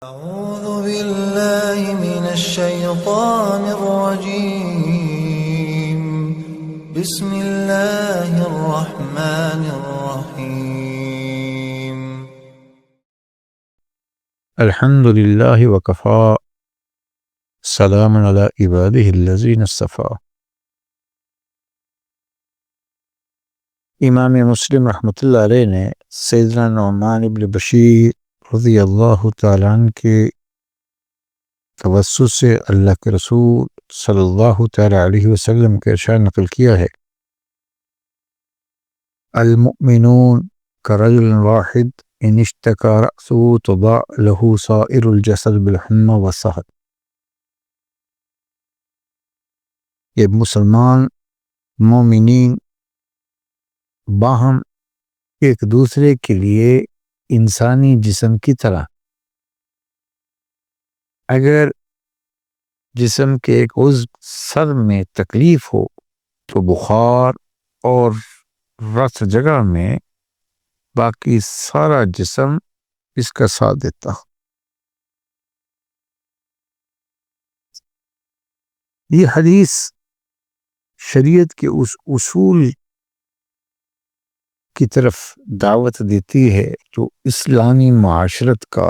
أعوذ بالله من الشيطان الرجيم. بسم الله الرحمن الرحيم. الحمد للہ وکفا سلام علی عبادہ الذین اصطفیٰ۔ امام مسلم رحمۃ اللہ علیہ نے سیدنا نعمان بن بشیر رضی اللہ تعالیٰ عنہ کے توسط سے اللہ کے رسول صلی اللہ تعالیٰ علیہ وسلم کے ارشاد نقل کیا ہے: المؤمنون كرجل واحد ان اشتكى رأسه تضاع له سائر الجسد بالحمى والسهر۔ یہ مسلمان مومنین باہم ایک دوسرے کے لیے انسانی جسم کی طرح، اگر جسم کے ایک عضو سر میں تکلیف ہو تو بخار اور رت جگہ میں باقی سارا جسم اس کا ساتھ دیتا۔ یہ حدیث شریعت کے اس اصول کی طرف دعوت دیتی ہے جو اسلامی معاشرت کا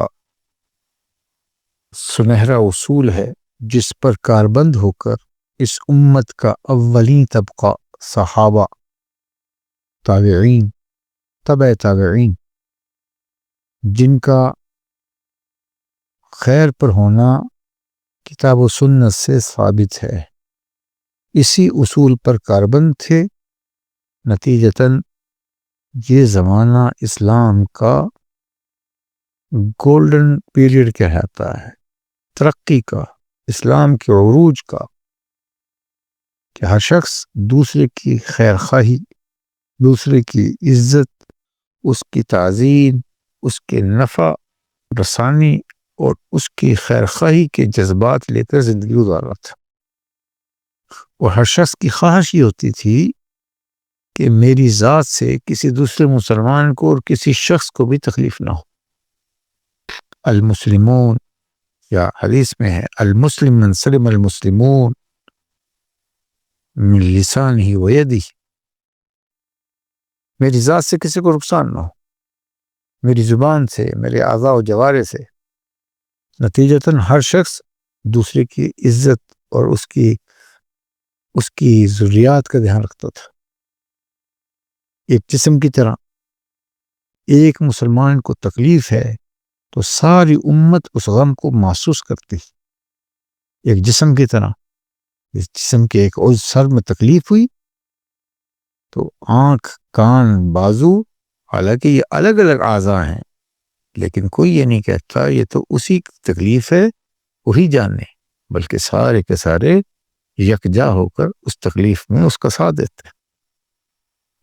سنہرا اصول ہے، جس پر کاربند ہو کر اس امت کا اولین طبقہ صحابہ، تابعین، تبع تابعین، جن کا خیر پر ہونا کتاب و سنت سے ثابت ہے، اسی اصول پر کاربند تھے۔ نتیجتاً یہ زمانہ اسلام کا گولڈن پیریڈ کہلاتا ہے، ترقی کا، اسلام کے عروج کا، کہ ہر شخص دوسرے کی خیر خواہی، دوسرے کی عزت، اس کی تعظیم، اس کے نفع رسانی اور اس کی خیر خواہی کے جذبات لے کر زندگی گزار رہا تھا، اور ہر شخص کی خواہش یہ ہوتی تھی کہ میری ذات سے کسی دوسرے مسلمان کو اور کسی شخص کو بھی تکلیف نہ ہو۔ المسلمون، یا حدیث میں ہے المسلم من سلم المسلمون من لسانہ و یدہ، میری ذات سے کسی کو نقصان نہ ہو، میری زبان سے، میرے اعضاء و جوارح سے۔ نتیجتاً ہر شخص دوسرے کی عزت اور اس کی ضروریات کا دھیان رکھتا تھا، ایک جسم کی طرح۔ ایک مسلمان کو تکلیف ہے تو ساری امت اس غم کو محسوس کرتی، ایک جسم کی طرح۔ اس جسم کے ایک عضو سر میں تکلیف ہوئی تو آنکھ، کان، بازو، حالانکہ یہ الگ الگ اعضاء ہیں، لیکن کوئی یہ نہیں کہتا یہ تو اسی کی تکلیف ہے، وہی جانے، بلکہ سارے کے سارے یکجا ہو کر اس تکلیف میں اس کا ساتھ دیتے ہیں۔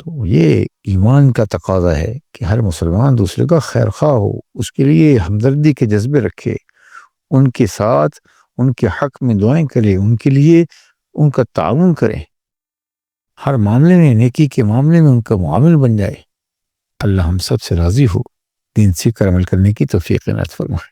تو یہ ایمان کا تقاضا ہے کہ ہر مسلمان دوسرے کا خیر خواہ ہو، اس کے لیے ہمدردی کے جذبے رکھے، ان کے ساتھ ان کے حق میں دعائیں کرے، ان کے لیے ان کا تعاون کرے، ہر معاملے میں، نیکی کے معاملے میں ان کا معامل بن جائے۔ اللہ ہم سب سے راضی ہو، دین سیکھ کر عمل کرنے کی توفیق عنایت فرمائے۔